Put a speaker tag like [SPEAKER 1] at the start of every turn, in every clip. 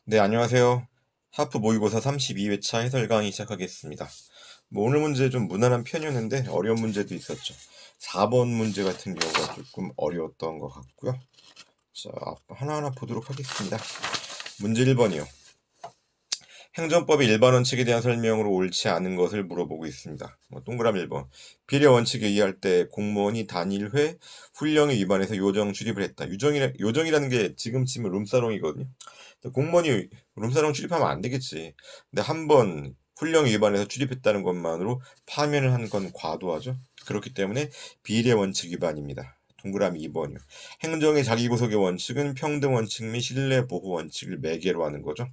[SPEAKER 1] 네, 안녕하세요. 하프 모의고사 32회차 해설 강의 시작하겠습니다. 오늘 문제 좀 무난한 편이었는데 어려운 문제도 있었죠. 4번 문제 같은 경우가 조금 어려웠던 것 같고요. 자, 하나하나 보도록 하겠습니다. 문제 1번이요. 행정법의 일반 원칙에 대한 설명으로 옳지 않은 것을 물어보고 있습니다. 동그라미 1번. 비례 원칙에 의할 때 공무원이 단일회 훈령에 위반해서 요정 출입을 했다. 요정이라는 게 지금 치면 룸사롱이거든요. 공무원이 룸사롱 출입하면 안 되겠지. 근데 한 번 훈령 위반해서 출입했다는 것만으로 파면을 한 건 과도하죠. 그렇기 때문에 비례 원칙 위반입니다. 동그라미 2번이요. 행정의 자기구속의 원칙은 평등 원칙 및 신뢰 보호 원칙을 매개로 하는 거죠.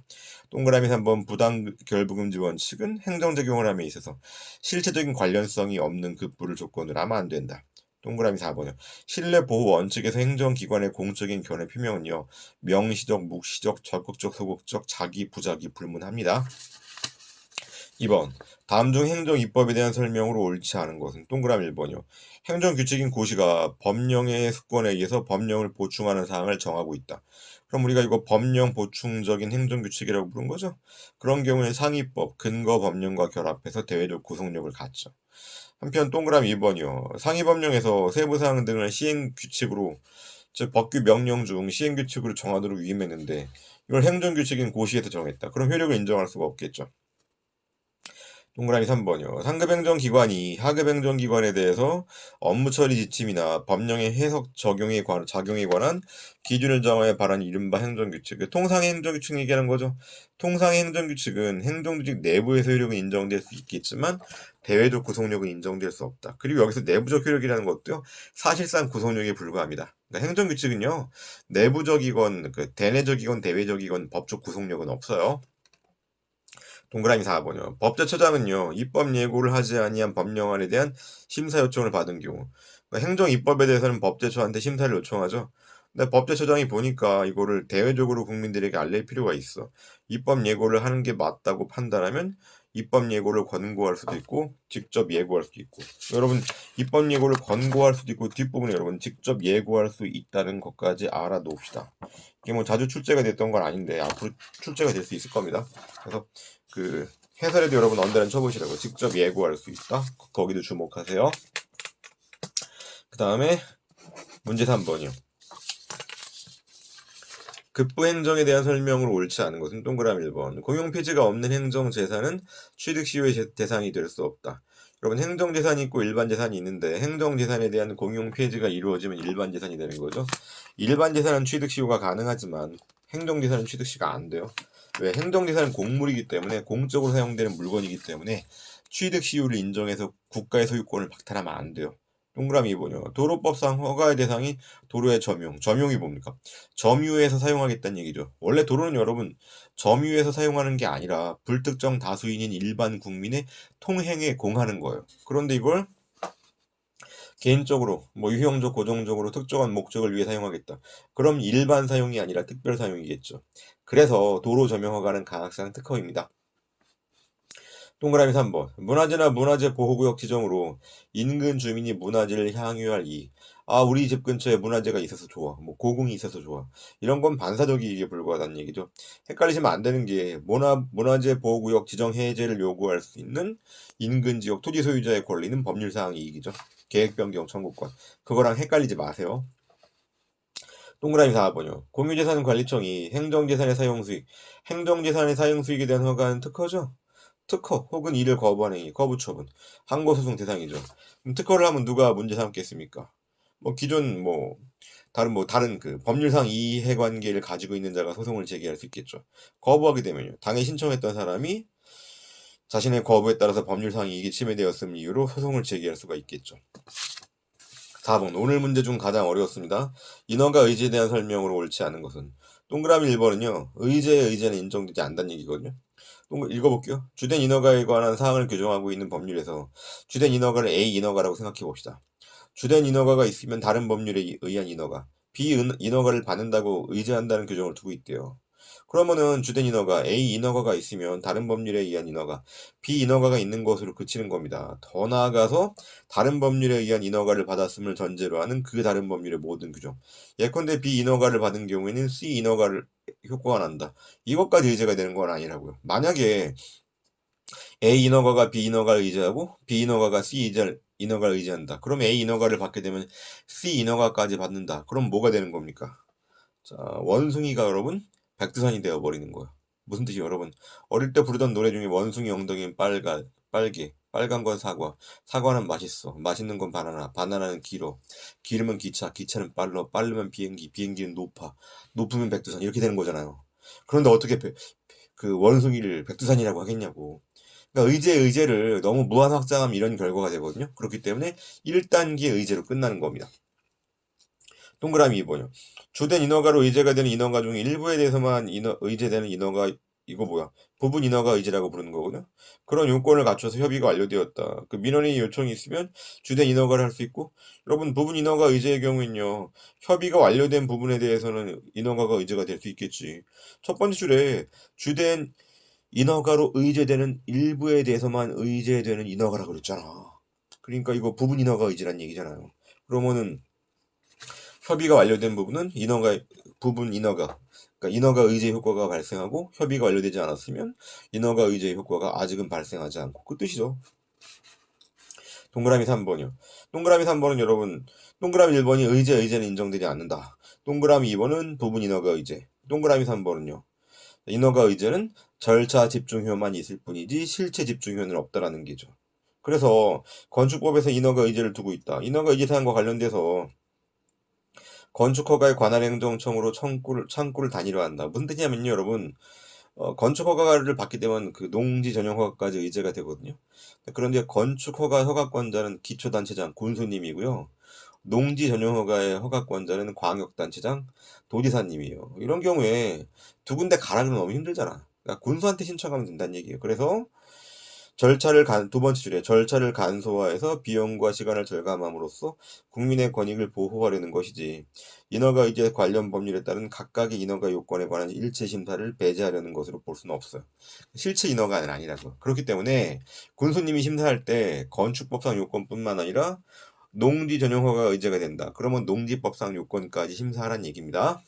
[SPEAKER 1] 동그라미 3번 부당 결부금지 원칙은 행정 적용을 함에 있어서 실체적인 관련성이 없는 급부를 조건으로 하면 안 된다. 동그라미 4번이요. 신뢰 보호 원칙에서 행정기관의 공적인 견해 표명은요. 명시적, 묵시적, 적극적, 소극적, 자기, 부자기 불문합니다. 2번. 다음 중 행정 입법에 대한 설명으로 옳지 않은 것은 동그라미 1번이요. 행정규칙인 고시가 법령의 습관에 의해서 법령을 보충하는 사항을 정하고 있다. 그럼 우리가 이거 법령 보충적인 행정규칙이라고 부른 거죠? 그런 경우에 상위법, 근거 법령과 결합해서 대외적 구속력을 갖죠. 한편 동그라미 2번이요. 상위법령에서 세부사항 등을 시행규칙으로 즉 법규 명령 중 시행규칙으로 정하도록 위임했는데 이걸 행정규칙인 고시에서 정했다. 그럼 효력을 인정할 수가 없겠죠. 동그라미 3번이요. 상급 행정기관이 하급 행정기관에 대해서 업무 처리 지침이나 법령의 해석 작용에 관한 기준을 정하여 발한 이른바 행정규칙. 통상의 행정규칙 얘기하는 거죠. 통상의 행정규칙은 행정조직 내부에서 효력은 인정될 수 있겠지만 대외적 구속력은 인정될 수 없다. 그리고 여기서 내부적 효력이라는 것도요. 사실상 구속력에 불과합니다. 그러니까 행정규칙은요. 내부적이건 대내적이건 대외적이건 법적 구속력은 없어요. 동그라미 4번이요. 법제처장은요. 입법 예고를 하지 아니한 법령안에 대한 심사 요청을 받은 경우 행정 입법에 대해서는 법제처한테 심사를 요청하죠. 근데 법제처장이 보니까 이거를 대외적으로 국민들에게 알릴 필요가 있어. 입법 예고를 하는 게 맞다고 판단하면 입법 예고를 권고할 수도 있고 직접 예고할 수도 있고 여러분 입법 예고를 권고할 수도 있고 뒷부분에 여러분 직접 예고할 수 있다는 것까지 알아놓읍시다. 이게 뭐 자주 출제가 됐던 건 아닌데 앞으로 출제가 될 수 있을 겁니다. 그래서 해설에도 여러분 언더라인 쳐보시라고 직접 예고할 수 있다. 거기도 주목하세요. 그 다음에 문제 3번이요. 급부 행정에 대한 설명으로 옳지 않은 것은 동그라미 1번. 공용폐지가 없는 행정재산은 취득시효의 대상이 될 수 없다. 여러분 행정재산이 있고 일반재산이 있는데 행정재산에 대한 공용폐지가 이루어지면 일반재산이 되는 거죠. 일반재산은 취득시효가 가능하지만 행정재산은 취득시가 안 돼요. 왜? 행정재산은 공물이기 때문에 공적으로 사용되는 물건이기 때문에 취득시효를 인정해서 국가의 소유권을 박탈하면 안 돼요. 동그라미 2번이요. 도로법상 허가의 대상이 도로의 점용이 뭡니까? 점유에서 사용하겠다는 얘기죠. 원래 도로는 여러분 점유에서 사용하는 게 아니라 불특정 다수인인 일반 국민의 통행에 공하는 거예요. 그런데 이걸 개인적으로 유형적 고정적으로 특정한 목적을 위해 사용하겠다. 그럼 일반 사용이 아니라 특별 사용이겠죠. 그래서 도로 점용 허가는 가학상 특허입니다. 동그라미 3번. 문화재나 문화재 보호구역 지정으로 인근 주민이 문화재를 향유할 이익. 아, 우리 집 근처에 문화재가 있어서 좋아. 고궁이 있어서 좋아. 이런 건 반사적 이익에 불과하다는 얘기죠. 헷갈리시면 안 되는 게 문화재 보호구역 지정 해제를 요구할 수 있는 인근 지역 토지 소유자의 권리는 법률상 이익이죠. 계획 변경 청구권. 그거랑 헷갈리지 마세요. 동그라미 4번이요. 공유재산관리청이 행정재산의 사용수익에 대한 허가는 특허죠? 특허 혹은 이를 거부하는 행위, 거부처분, 항고소송 대상이죠. 그럼 특허를 하면 누가 문제 삼겠습니까? 기존 다른 법률상 이해관계를 가지고 있는 자가 소송을 제기할 수 있겠죠. 거부하게 되면요. 당해 신청했던 사람이 자신의 거부에 따라서 법률상 이익이 침해되었음 이유로 소송을 제기할 수가 있겠죠. 4번. 오늘 문제 중 가장 어려웠습니다. 인허가 의제에 대한 설명으로 옳지 않은 것은 동그라미 1번은요. 의제의 의제는 인정되지 않는다는 얘기거든요. 읽어볼게요. 주된 인허가에 관한 사항을 규정하고 있는 법률에서 주된 인허가를 A 인허가라고 생각해 봅시다. 주된 인허가가 있으면 다른 법률에 의한 인허가, 비인허가를 받는다고 의제한다는 규정을 두고 있대요. 그러면은 주된 인허가 A 인허가가 있으면 다른 법률에 의한 인허가, B 인허가가 있는 것으로 그치는 겁니다. 더 나아가서 다른 법률에 의한 인허가를 받았음을 전제로 하는 그 다른 법률의 모든 규정. 예컨대 B 인허가를 받은 경우에는 C 인허가를 효과가 난다. 이것까지 의제가 되는 건 아니라고요. 만약에 A 인허가가 B 인허가를 의제하고 B 인허가가 C 인허가를 의제한다. 그럼 A 인허가를 받게 되면 C 인허가까지 받는다. 그럼 뭐가 되는 겁니까? 자, 원숭이가 여러분 백두산이 되어버리는 거예요. 무슨 뜻이에요, 여러분? 어릴 때 부르던 노래 중에 원숭이 엉덩이는 빨개, 빨간 건 사과, 사과는 맛있어, 맛있는 건 바나나, 바나나는 길어, 길으면 기차, 기차는 빠르면 비행기, 비행기는 높아, 높으면 백두산 이렇게 되는 거잖아요. 그런데 어떻게 그 원숭이를 백두산이라고 하겠냐고. 그러니까 의제를 너무 무한 확장하면 이런 결과가 되거든요. 그렇기 때문에 1단계 의제로 끝나는 겁니다. 동그라미 2번이요. 주된 인허가로 의제가 되는 인허가 중 일부에 대해서만 의제되는 인허가, 이거 뭐야? 부분 인허가 의제라고 부르는 거거든요. 그런 요건을 갖춰서 협의가 완료되었다. 그 민원인의 요청이 있으면 주된 인허가를 할 수 있고, 여러분 부분 인허가 의제의 경우에는요, 협의가 완료된 부분에 대해서는 인허가가 의제가 될 수 있겠지. 첫 번째 줄에 주된 인허가로 의제되는 일부에 대해서만 의제되는 인허가라고 그랬잖아. 그러니까 이거 부분 인허가 의제란 얘기잖아요. 그러면은 협의가 완료된 부분은 부분 인허가, 그러니까 인허가 의제 효과가 발생하고 협의가 완료되지 않았으면 인허가 의제 효과가 아직은 발생하지 않고, 그 뜻이죠. 동그라미 3번이요. 동그라미 3번은 여러분, 동그라미 1번이 의제는 인정되지 않는다. 동그라미 2번은 부분 인허가 의제. 동그라미 3번은요. 인허가 의제는 절차 집중효만 있을 뿐이지 실체 집중효는 없다라는 게죠. 그래서 건축법에서 인허가 의제를 두고 있다. 인허가 의제 사항과 관련돼서 건축허가에 관할 행정청으로 창구를 단일화한다. 무슨 뜻이냐면요, 여러분. 건축허가를 받게 되면 그 농지 전용 허가까지 의제가 되거든요. 그런데 건축허가 허가권자는 기초단체장, 군수님이고요. 농지 전용 허가의 허가권자는 광역단체장, 도지사님이에요. 이런 경우에 두 군데 가라면 너무 힘들잖아. 그러니까 군수한테 신청하면 된다는 얘기예요. 그래서 두 번째 줄에 절차를 간소화해서 비용과 시간을 절감함으로써 국민의 권익을 보호하려는 것이지, 인허가 의제 관련 법률에 따른 각각의 인허가 요건에 관한 일체 심사를 배제하려는 것으로 볼 수는 없어요. 실체 인허가는 아니라고. 그렇기 때문에 군수님이 심사할 때 건축법상 요건뿐만 아니라 농지 전용 허가가 의제가 된다. 그러면 농지법상 요건까지 심사하라는 얘기입니다.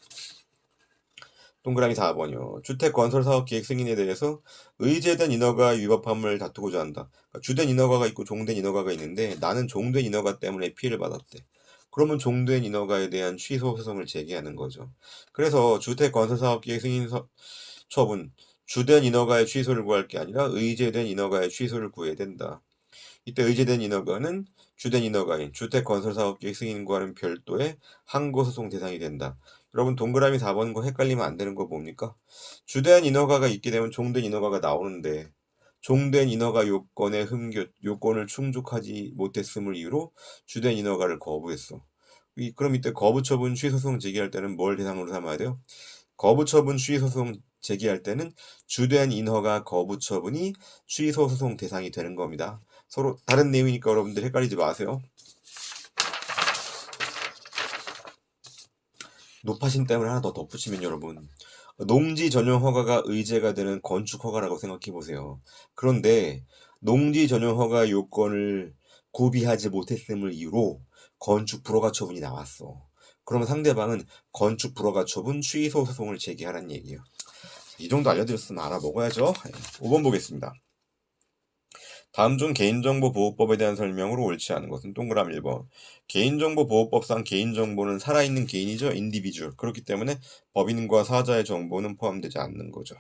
[SPEAKER 1] 동그라미 4번이요. 주택 건설 사업 계획 승인에 대해서 의제된 인허가 위법함을 다투고자 한다. 그러니까 주된 인허가가 있고 종된 인허가가 있는데 나는 종된 인허가 때문에 피해를 받았대. 그러면 종된 인허가에 대한 취소 소송을 제기하는 거죠. 그래서 주택 건설 사업 계획 승인 처분, 주된 인허가의 취소를 구할 게 아니라 의제된 인허가의 취소를 구해야 된다. 이때 의제된 인허가는 주된 인허가인 주택건설사업계획 승인과는 별도의 항고소송 대상이 된다. 여러분 동그라미 4번과 헷갈리면 안 되는 거 뭡니까? 주된 인허가가 있게 되면 종된 인허가가 나오는데, 종된 인허가 요건을 충족하지 못했음을 이유로 주된 인허가를 거부했어. 그럼 이때 거부처분 취소소송 제기할 때는 뭘 대상으로 삼아야 돼요? 거부처분 취소소송 제기할 때는 주된 인허가 거부처분이 취소소송 대상이 되는 겁니다. 서로 다른 내용이니까 여러분들 헷갈리지 마세요. 노파심 때문에 하나 더 덧붙이면 여러분, 농지 전용 허가가 의제가 되는 건축 허가라고 생각해 보세요. 그런데 농지 전용 허가 요건을 구비하지 못했음을 이유로 건축 불허가 처분이 나왔어. 그러면 상대방은 건축 불허가 처분 취소 소송을 제기하라는 얘기예요. 이 정도 알려드렸으면 알아먹어야죠. 5번 보겠습니다. 다음 중 개인정보보호법에 대한 설명으로 옳지 않은 것은 동그라미 1번. 개인정보보호법상 개인정보는 살아있는 개인이죠. 인디비주얼. 그렇기 때문에 법인과 사자의 정보는 포함되지 않는 거죠.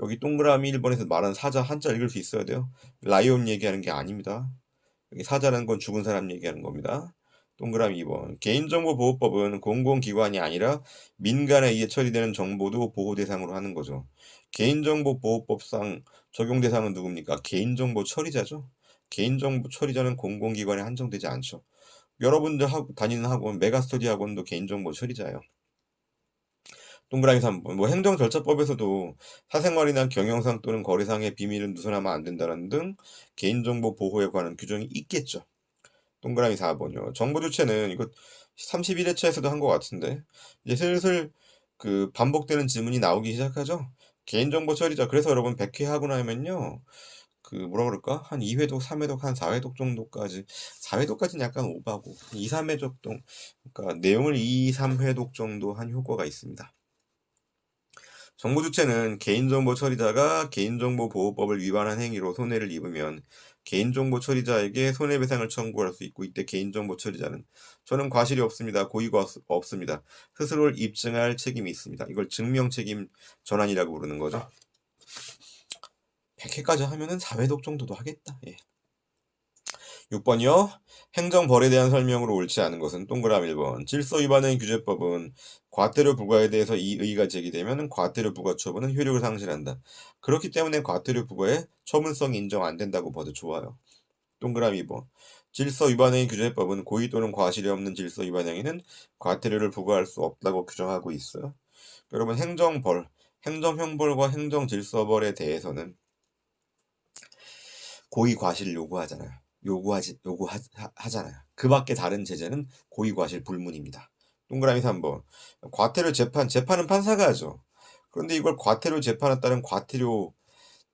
[SPEAKER 1] 여기 동그라미 1번에서 말하는 사자 한자 읽을 수 있어야 돼요. 라이온 얘기하는 게 아닙니다. 여기 사자라는 건 죽은 사람 얘기하는 겁니다. 동그라미 2번. 개인정보보호법은 공공기관이 아니라 민간에 의해 처리되는 정보도 보호 대상으로 하는 거죠. 개인정보보호법상 적용 대상은 누굽니까? 개인정보 처리자죠. 개인정보 처리자는 공공기관에 한정되지 않죠. 여러분들 다니는 학원, 메가스터디 학원도 개인정보 처리자예요. 동그라미 3번. 뭐 행정절차법에서도 사생활이나 경영상 또는 거래상의 비밀은 누설하면 안 된다는 등 개인정보 보호에 관한 규정이 있겠죠. 동그라미 4번이요. 정보 주체는 이거 31회차에서도 한 것 같은데 이제 슬슬 그 반복되는 질문이 나오기 시작하죠. 개인정보 처리자. 그래서 여러분 100회 하고 나면요. 그 뭐라 그럴까? 한 2회독, 3회독, 한 4회독 정도까지 4회독까지는 약간 오바고 2, 3회독 정도 그러니까 내용을 2, 3회독 정도 한 효과가 있습니다. 정보 주체는 개인정보 처리자가 개인정보보호법을 위반한 행위로 손해를 입으면 개인정보 처리자에게 손해배상을 청구할 수 있고 이때 개인정보 처리자는 저는 과실이 없습니다. 고의가 없습니다. 스스로를 입증할 책임이 있습니다. 이걸 증명책임 전환이라고 부르는 거죠. 100회까지 하면은 4회독 정도도 하겠다. 예. 6번이요. 행정벌에 대한 설명으로 옳지 않은 것은 동그라미 1번. 질서위반의 규제법은 과태료 부과에 대해서 이의가 제기되면 과태료 부과 처분은 효력을 상실한다. 그렇기 때문에 과태료 부과의 처분성이 인정 안 된다고 봐도 좋아요. 동그라미 2번. 질서위반의 규제법은 고의 또는 과실이 없는 질서위반 행위는 과태료를 부과할 수 없다고 규정하고 있어요. 여러분 행정벌, 행정형벌과 행정질서벌에 대해서는 고의 과실을 요구하잖아요. 요구하잖아요. 그 밖에 다른 제재는 고의 과실 불문입니다. 동그라미 3번. 과태료 재판은 판사가 하죠. 그런데 이걸 과태료 재판에 따른 과태료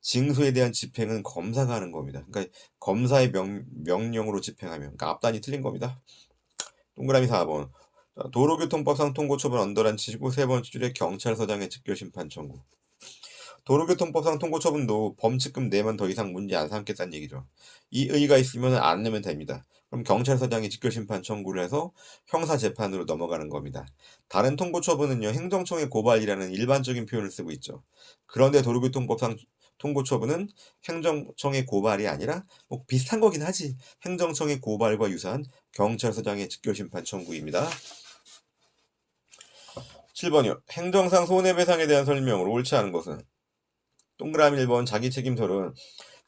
[SPEAKER 1] 징수에 대한 집행은 검사가 하는 겁니다. 그러니까 검사의 명령으로 집행하면, 그러니까 앞단이 틀린 겁니다. 동그라미 4번. 도로교통법상 통고처분 언더란치시고 세 번째 줄에 경찰서장의 직결심판 청구. 도로교통법상 통고처분도 범칙금 내면 더 이상 문제 안 삼겠다는 얘기죠. 이 의의가 있으면 안 내면 됩니다. 그럼 경찰서장이 직결심판 청구를 해서 형사재판으로 넘어가는 겁니다. 다른 통고처분은요, 행정청의 고발이라는 일반적인 표현을 쓰고 있죠. 그런데 도로교통법상 통고처분은 행정청의 고발이 아니라 뭐 비슷한 거긴 하지. 행정청의 고발과 유사한 경찰서장의 직결심판 청구입니다. 7번이요. 행정상 손해배상에 대한 설명으로 옳지 않은 것은 동그라미 1번 자기 책임설은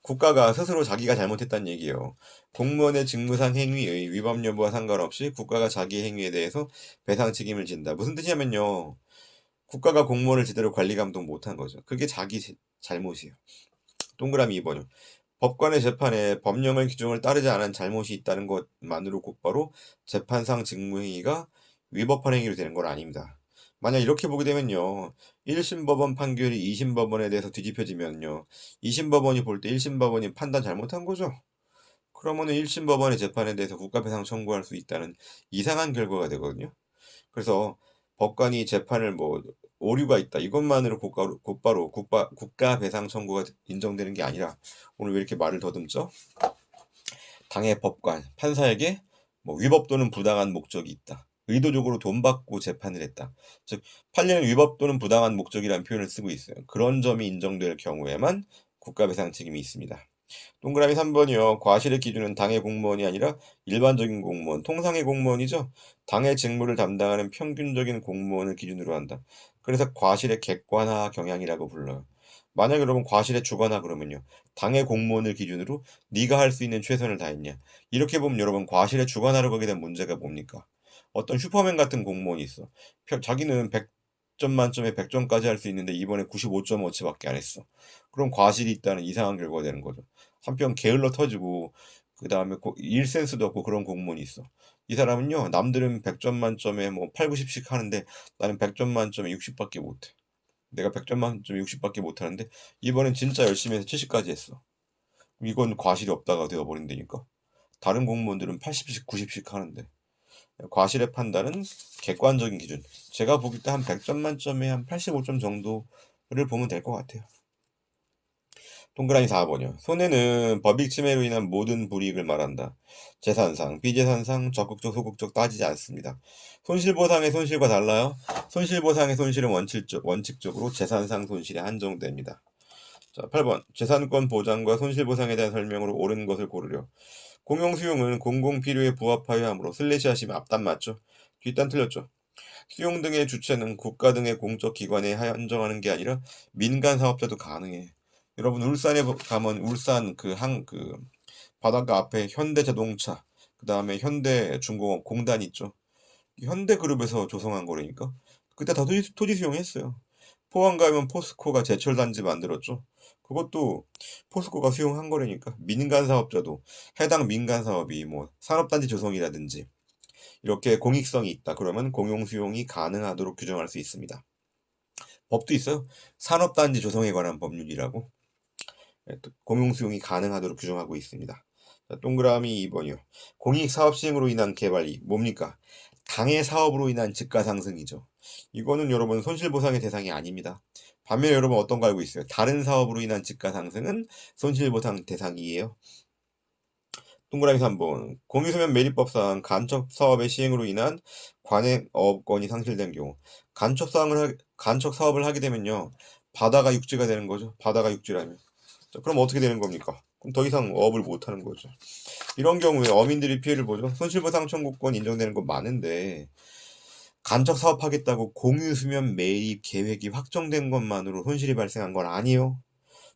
[SPEAKER 1] 국가가 스스로 자기가 잘못했다는 얘기예요. 공무원의 직무상 행위의 위법 여부와 상관없이 국가가 자기 행위에 대해서 배상 책임을 진다. 무슨 뜻이냐면요. 국가가 공무원을 제대로 관리 감독 못한 거죠. 그게 자기 잘못이에요. 동그라미 2번이요. 법관의 재판에 법령의 규정을 따르지 않은 잘못이 있다는 것만으로 곧바로 재판상 직무행위가 위법한 행위로 되는 건 아닙니다. 만약 이렇게 보게 되면요. 1심 법원 판결이 2심 법원에 대해서 뒤집혀지면요. 2심 법원이 볼 때 1심 법원이 판단 잘못한 거죠. 그러면은 1심 법원의 재판에 대해서 국가배상 청구할 수 있다는 이상한 결과가 되거든요. 그래서 법관이 재판을 뭐 오류가 있다 이것만으로 곧바로 국가배상 청구가 인정되는 게 아니라 오늘 왜 이렇게 말을 더듬죠? 당의 법관, 판사에게 뭐 위법 또는 부당한 목적이 있다. 의도적으로 돈 받고 재판을 했다. 즉 판례는 위법 또는 부당한 목적이라는 표현을 쓰고 있어요. 그런 점이 인정될 경우에만 국가배상 책임이 있습니다. 동그라미 3번이요. 과실의 기준은 당의 공무원이 아니라 일반적인 공무원, 통상의 공무원이죠. 당의 직무를 담당하는 평균적인 공무원을 기준으로 한다. 그래서 과실의 객관화 경향이라고 불러요. 만약 여러분 과실의 주관화 그러면요. 당의 공무원을 기준으로 네가 할 수 있는 최선을 다했냐. 이렇게 보면 여러분 과실의 주관화로 가게 된 문제가 뭡니까? 어떤 슈퍼맨 같은 공무원이 있어. 자기는 100점 만점에 100점까지 할 수 있는데 이번에 95.5치밖에 안 했어. 그럼 과실이 있다는 이상한 결과가 되는 거죠. 한편 게을러 터지고 그 다음에 일 센스도 없고 그런 공무원이 있어. 이 사람은요. 남들은 100점 만점에 뭐 8, 90씩 하는데 나는 100점 만점에 60밖에 못해. 내가 100점 만점에 60밖에 못하는데 이번엔 진짜 열심히 해서 70까지 했어. 이건 과실이 없다가 되어버린다니까. 다른 공무원들은 80씩, 90씩 하는데. 과실의 판단은 객관적인 기준. 제가 보기 때 한 100점 만점에 한 85점 정도를 보면 될 것 같아요. 동그라미 4번이요. 손해는 법익 침해로 인한 모든 불이익을 말한다. 재산상, 비재산상, 적극적, 소극적 따지지 않습니다. 손실보상의 손실과 달라요. 손실보상의 손실은 원칙적으로 재산상 손실에 한정됩니다. 자, 8번. 재산권 보장과 손실보상에 대한 설명으로 옳은 것을 고르려. 공용수용은 공공필요에 부합하여 하므로 슬래시 하시면 앞단 맞죠? 뒷단 틀렸죠? 수용 등의 주체는 국가 등의 공적 기관에 한정하는 게 아니라 민간 사업자도 가능해. 여러분 울산에 가면 울산 그 바닷가 앞에 현대자동차, 그 다음에 현대중공업 공단 있죠. 현대그룹에서 조성한 거라니까. 그때 다 토지 수용했어요. 포항 가면 포스코가 제철단지 만들었죠. 그것도 포스코가 수용한 거라니까. 민간 사업자도 해당 민간 사업이 뭐 산업단지 조성이라든지 이렇게 공익성이 있다. 그러면 공용 수용이 가능하도록 규정할 수 있습니다. 법도 있어요. 산업단지 조성에 관한 법률이라고. 또 공용수용이 가능하도록 규정하고 있습니다. 자, 동그라미 2번이요. 공익사업 시행으로 인한 개발이익 뭡니까? 당해 사업으로 인한 집가 상승이죠. 이거는 여러분 손실보상의 대상이 아닙니다. 반면에 여러분 어떤 거 알고 있어요? 다른 사업으로 인한 집가 상승은 손실보상 대상이에요. 동그라미 3번. 공유수면 매립법상 간첩 사업의 시행으로 인한 관행어업권이 상실된 경우 간척 사업을 하게 되면요. 바다가 육지가 되는 거죠. 바다가 육지라면. 자, 그럼 어떻게 되는 겁니까? 그럼 더 이상 어업을 못 하는 거죠. 이런 경우에 어민들이 피해를 보죠. 손실보상 청구권 인정되는 건 많은데 간척 사업하겠다고 공유수면 매입 계획이 확정된 것만으로 손실이 발생한 건 아니에요.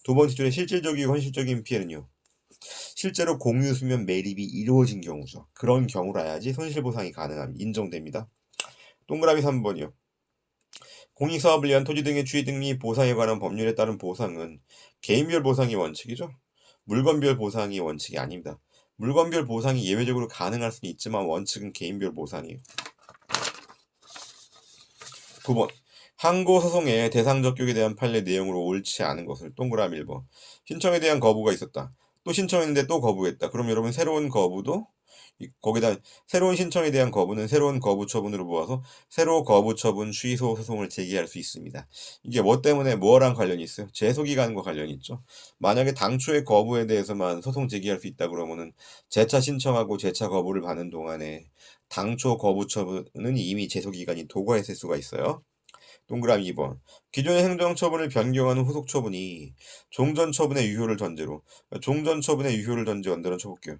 [SPEAKER 1] 두 번째 줄에 실질적이고 현실적인 피해는요. 실제로 공유수면 매립이 이루어진 경우죠. 그런 경우라야지 손실보상이 가능합니다. 인정됩니다. 동그라미 3번이요. 공익사업을 위한 토지 등의 취득 및 보상에 관한 법률에 따른 보상은 개인별 보상이 원칙이죠. 물건별 보상이 원칙이 아닙니다. 물건별 보상이 예외적으로 가능할 수는 있지만 원칙은 개인별 보상이에요. 9번. 항고소송의 대상 적격에 대한 판례 내용으로 옳지 않은 것을 동그라미 1번. 신청에 대한 거부가 있었다. 또 신청했는데 또 거부했다. 그럼 여러분 새로운 거부도 거기다 새로운 신청에 대한 거부는 새로운 거부 처분으로 보아서 새로 거부 처분 취소 소송을 제기할 수 있습니다. 이게 뭐 때문에 뭐랑 관련이 있어요? 제소 기간과 관련이 있죠. 만약에 당초의 거부에 대해서만 소송 제기할 수 있다 그러면은 재차 신청하고 재차 거부를 받는 동안에 당초 거부 처분은 이미 제소 기간이 도과했을 수가 있어요. 동그라미 2번. 기존의 행정처분을 변경하는 후속처분이 종전처분의 유효를 전제로 종전처분의 유효를 전제 언제로 쳐볼게요.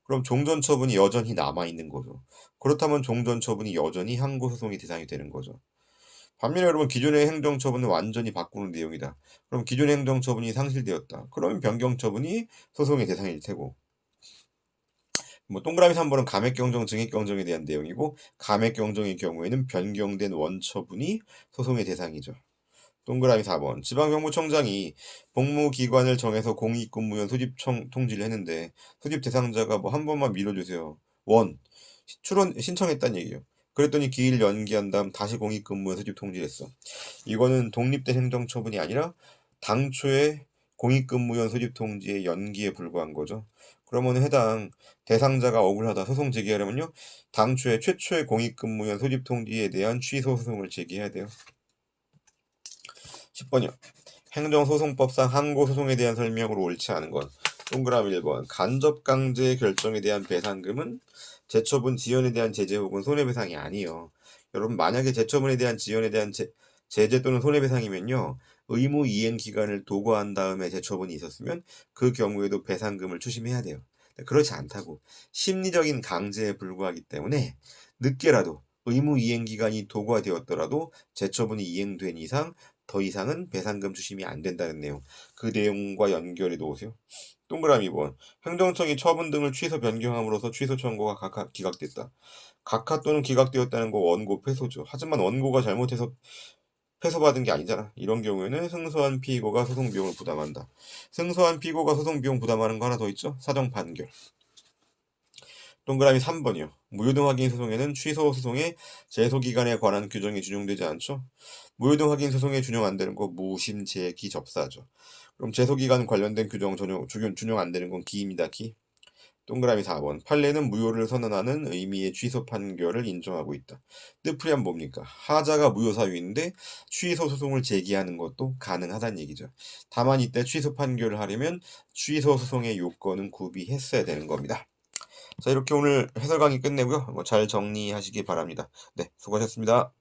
[SPEAKER 1] 그럼 종전처분이 여전히 남아있는 거죠. 그렇다면 종전처분이 여전히 항고소송의 대상이 되는 거죠. 반면에 여러분 기존의 행정처분은 완전히 바꾸는 내용이다. 그럼 기존의 행정처분이 상실되었다. 그러면 변경처분이 소송의 대상일 테고. 뭐 동그라미 3번은 감액경정, 증액경정에 대한 내용이고 감액경정의 경우에는 변경된 원처분이 소송의 대상이죠. 동그라미 4번. 지방정부청장이 복무기관을 정해서 공익근무원 소집 통지를 했는데 소집 대상자가 뭐 한 번만 밀어주세요. 출원 신청했단 얘기예요. 그랬더니 기일 연기한 다음 다시 공익근무원 소집 통지를 했어. 이거는 독립된 행정처분이 아니라 당초에 공익근무원 소집 통지의 연기에 불과한 거죠. 그러면 해당 대상자가 억울하다 소송 제기하려면요. 당초에 최초의 공익근무원 소집 통지에 대한 취소 소송을 제기해야 돼요. 10번이요. 행정소송법상 항고소송에 대한 설명으로 옳지 않은 건 동그라미 1번. 간접강제 결정에 대한 배상금은 재처분 지연에 대한 제재 혹은 손해배상이 아니에요. 여러분 만약에 재처분에 대한 지연에 대한 제재 또는 손해배상이면요. 의무 이행 기간을 도과한 다음에 재처분이 있었으면 그 경우에도 배상금을 추심해야 돼요. 그렇지 않다고. 심리적인 강제에 불과하기 때문에 늦게라도 의무 이행 기간이 도과되었더라도 재처분이 이행된 이상 더 이상은 배상금 추심이 안 된다는 내용. 그 내용과 연결해 놓으세요. 동그라미 2번. 행정청이 처분 등을 취소 변경함으로써 취소 청구가 각하 기각됐다. 각하 또는 기각되었다는 거 원고 패소죠. 하지만 원고가 잘못해서 패소받은 게 아니잖아. 이런 경우에는 승소한 피고가 소송 비용을 부담한다. 승소한 피고가 소송 비용 부담하는 거 하나 더 있죠? 사정 판결. 동그라미 3번이요. 무효등 확인 소송에는 취소 소송의 제소 기간에 관한 규정이 준용되지 않죠. 무효등 확인 소송에 준용 안 되는 거 무심 제기 접사죠. 그럼 제소 기간 관련된 규정 준용 안 되는 건 기입니다. 기. 동그라미 4번. 판례는 무효를 선언하는 의미의 취소 판결을 인정하고 있다. 뜻풀이하면 뭡니까? 하자가 무효 사유인데 취소 소송을 제기하는 것도 가능하다는 얘기죠. 다만 이때 취소 판결을 하려면 취소 소송의 요건은 구비했어야 되는 겁니다. 자, 이렇게 오늘 해설 강의 끝내고요. 잘 정리하시기 바랍니다. 네, 수고하셨습니다.